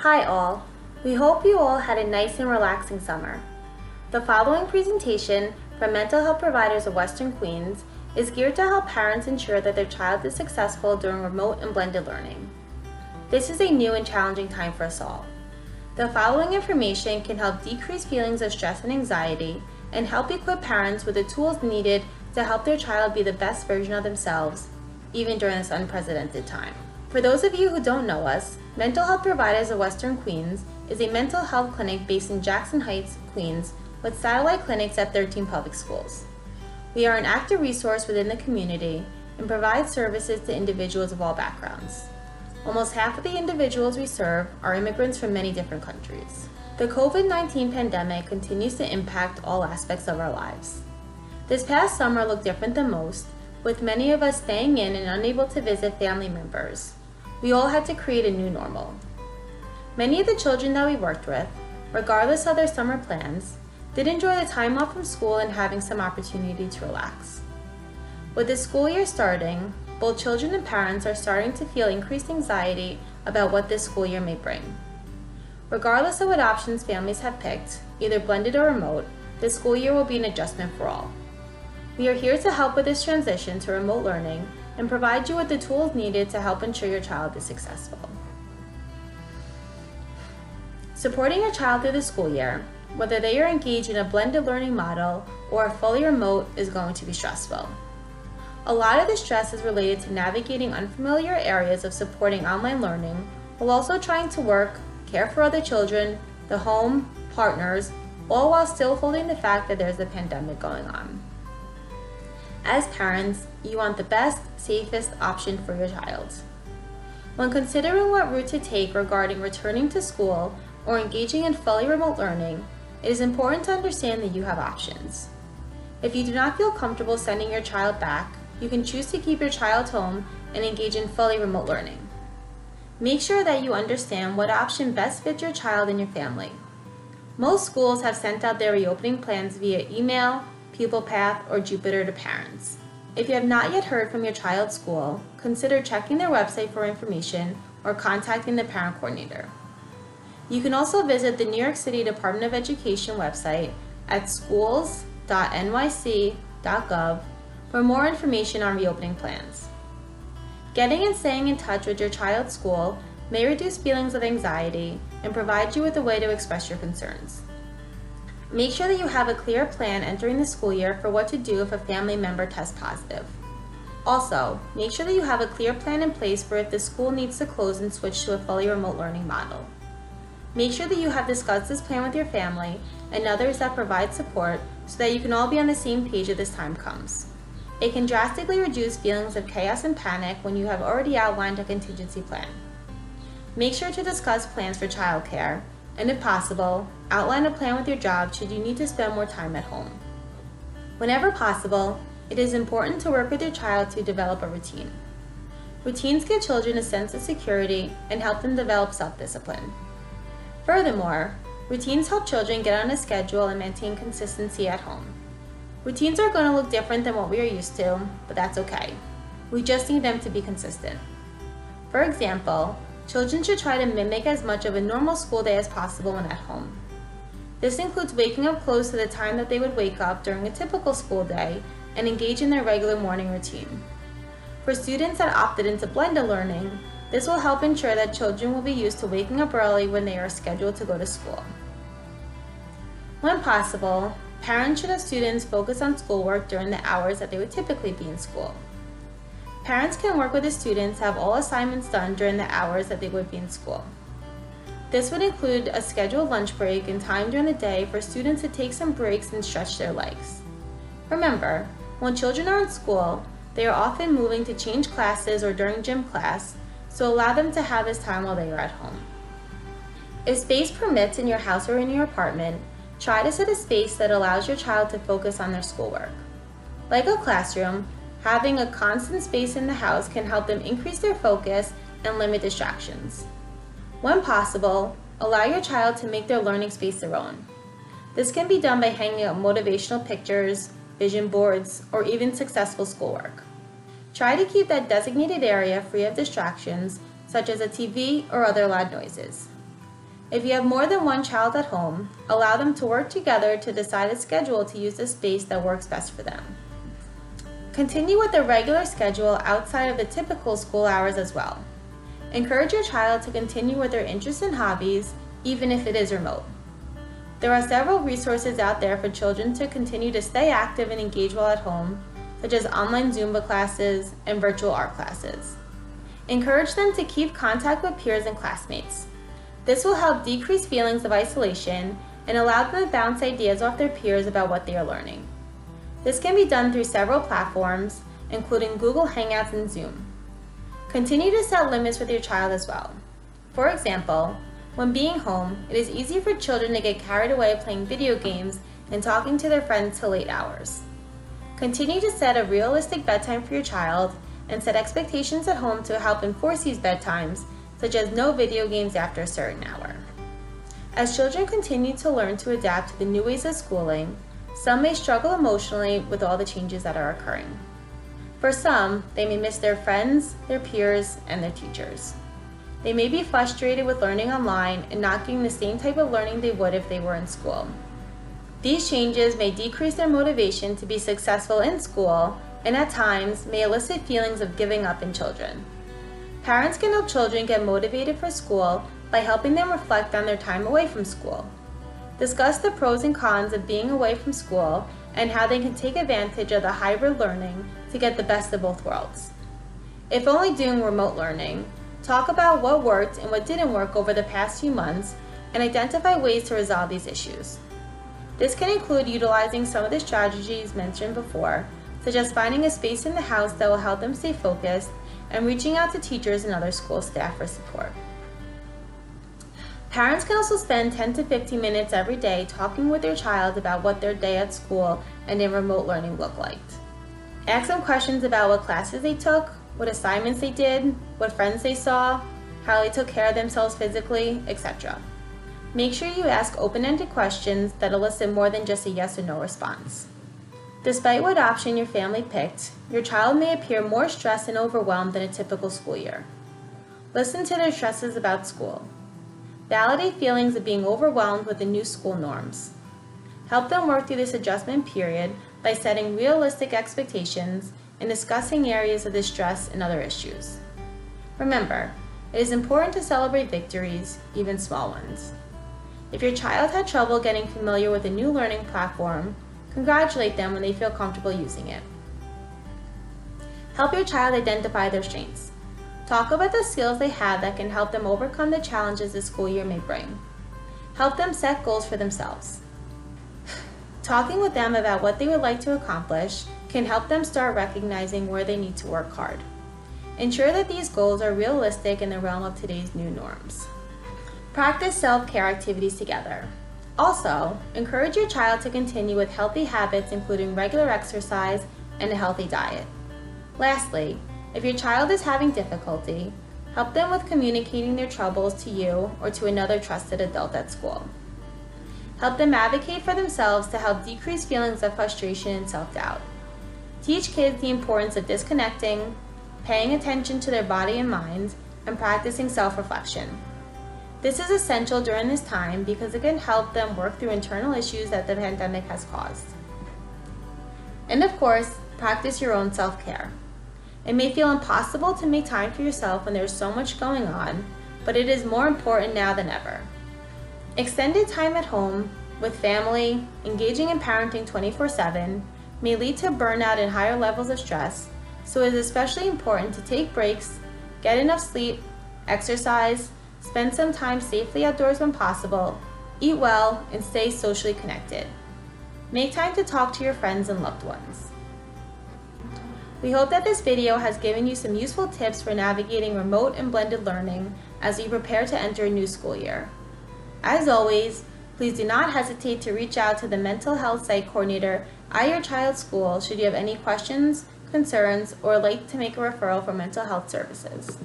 Hi all, we hope you all had a nice and relaxing summer. The following presentation from Mental Health Providers of Western Queens is geared to help parents ensure that their child is successful during remote and blended learning. This is a new and challenging time for us all. The following information can help decrease feelings of stress and anxiety and help equip parents with the tools needed to help their child be the best version of themselves, even during this unprecedented time. For those of you who don't know us, Mental Health Providers of Western Queens is a mental health clinic based in Jackson Heights, Queens, with satellite clinics at 13 public schools. We are an active resource within the community and provide services to individuals of all backgrounds. Almost half of the individuals we serve are immigrants from many different countries. The COVID-19 pandemic continues to impact all aspects of our lives. This past summer looked different than most, with many of us staying in and unable to visit family members. We all had to create a new normal. Many of the children that we worked with, regardless of their summer plans, did enjoy the time off from school and having some opportunity to relax. With the school year starting, both children and parents are starting to feel increased anxiety about what this school year may bring. Regardless of what options families have picked, either blended or remote, this school year will be an adjustment for all. We are here to help with this transition to remote learning and provide you with the tools needed to help ensure your child is successful. Supporting your child through the school year, whether they are engaged in a blended learning model or a fully remote, is going to be stressful. A lot of the stress is related to navigating unfamiliar areas of supporting online learning while also trying to work, care for other children, the home, partners, all while still holding the fact that there's a pandemic going on. As parents, you want the best, safest option for your child. When considering what route to take regarding returning to school or engaging in fully remote learning, it is important to understand that you have options. If you do not feel comfortable sending your child back, you can choose to keep your child home and engage in fully remote learning. Make sure that you understand what option best fits your child and your family. Most schools have sent out their reopening plans via email, Pupil Path, or Jupiter to parents. If you have not yet heard from your child's school, consider checking their website for information or contacting the parent coordinator. You can also visit the New York City Department of Education website at schools.nyc.gov for more information on reopening plans. Getting and staying in touch with your child's school may reduce feelings of anxiety and provide you with a way to express your concerns. Make sure that you have a clear plan entering the school year for what to do if a family member tests positive. Also, make sure that you have a clear plan in place for if the school needs to close and switch to a fully remote learning model. Make sure that you have discussed this plan with your family and others that provide support so that you can all be on the same page as this time comes. It can drastically reduce feelings of chaos and panic when you have already outlined a contingency plan. Make sure to discuss plans for childcare, and if possible, outline a plan with your job should you need to spend more time at home. Whenever possible, it is important to work with your child to develop a routine. Routines give children a sense of security and help them develop self-discipline. Furthermore, routines help children get on a schedule and maintain consistency at home. Routines are going to look different than what we are used to, but that's okay. We just need them to be consistent. For example, children should try to mimic as much of a normal school day as possible when at home. This includes waking up close to the time that they would wake up during a typical school day and engage in their regular morning routine. For students that opted into blended learning, this will help ensure that children will be used to waking up early when they are scheduled to go to school. When possible, parents should have students focus on schoolwork during the hours that they would typically be in school. Parents can work with the students to have all assignments done during the hours that they would be in school. This would include a scheduled lunch break and time during the day for students to take some breaks and stretch their legs. Remember, when children are in school, they are often moving to change classes or during gym class, so allow them to have this time while they are at home. If space permits in your house or in your apartment, try to set a space that allows your child to focus on their schoolwork. Like a classroom, having a constant space in the house can help them increase their focus and limit distractions. When possible, allow your child to make their learning space their own. This can be done by hanging up motivational pictures, vision boards, or even successful schoolwork. Try to keep that designated area free of distractions, such as a TV or other loud noises. If you have more than one child at home, allow them to work together to decide a schedule to use the space that works best for them. Continue with a regular schedule outside of the typical school hours as well. Encourage your child to continue with their interests and hobbies, even if it is remote. There are several resources out there for children to continue to stay active and engage while at home, such as online Zumba classes and virtual art classes. Encourage them to keep contact with peers and classmates. This will help decrease feelings of isolation and allow them to bounce ideas off their peers about what they are learning. This can be done through several platforms, including Google Hangouts and Zoom. Continue to set limits with your child as well. For example, when being home, it is easy for children to get carried away playing video games and talking to their friends till late hours. Continue to set a realistic bedtime for your child and set expectations at home to help enforce these bedtimes, such as no video games after a certain hour. As children continue to learn to adapt to the new ways of schooling, some may struggle emotionally with all the changes that are occurring. For some, they may miss their friends, their peers, and their teachers. They may be frustrated with learning online and not getting the same type of learning they would if they were in school. These changes may decrease their motivation to be successful in school and at times may elicit feelings of giving up in children. Parents can help children get motivated for school by helping them reflect on their time away from school. Discuss the pros and cons of being away from school and how they can take advantage of the hybrid learning to get the best of both worlds. If only doing remote learning, talk about what worked and what didn't work over the past few months and identify ways to resolve these issues. This can include utilizing some of the strategies mentioned before, such as finding a space in the house that will help them stay focused and reaching out to teachers and other school staff for support. Parents can also spend 10 to 15 minutes every day talking with their child about what their day at school and in remote learning looked like. Ask them questions about what classes they took, what assignments they did, what friends they saw, how they took care of themselves physically, etc. Make sure you ask open-ended questions that elicit more than just a yes or no response. Despite what option your family picked, your child may appear more stressed and overwhelmed than a typical school year. Listen to their stresses about school. Validate feelings of being overwhelmed with the new school norms. Help them work through this adjustment period by setting realistic expectations and discussing areas of distress and other issues. Remember, it is important to celebrate victories, even small ones. If your child had trouble getting familiar with a new learning platform, congratulate them when they feel comfortable using it. Help your child identify their strengths. Talk about the skills they have that can help them overcome the challenges the school year may bring. Help them set goals for themselves. Talking with them about what they would like to accomplish can help them start recognizing where they need to work hard. Ensure that these goals are realistic in the realm of today's new norms. Practice self-care activities together. Also, encourage your child to continue with healthy habits including regular exercise and a healthy diet. Lastly, if your child is having difficulty, help them with communicating their troubles to you or to another trusted adult at school. Help them advocate for themselves to help decrease feelings of frustration and self-doubt. Teach kids the importance of disconnecting, paying attention to their body and mind, and practicing self-reflection. This is essential during this time because it can help them work through internal issues that the pandemic has caused. And of course, practice your own self-care. It may feel impossible to make time for yourself when there's so much going on, but it is more important now than ever. Extended time at home, with family, engaging in parenting 24/7, may lead to burnout and higher levels of stress, so it is especially important to take breaks, get enough sleep, exercise, spend some time safely outdoors when possible, eat well, and stay socially connected. Make time to talk to your friends and loved ones. We hope that this video has given you some useful tips for navigating remote and blended learning as we prepare to enter a new school year. As always, please do not hesitate to reach out to the mental health site coordinator at your child's school should you have any questions, concerns, or like to make a referral for mental health services.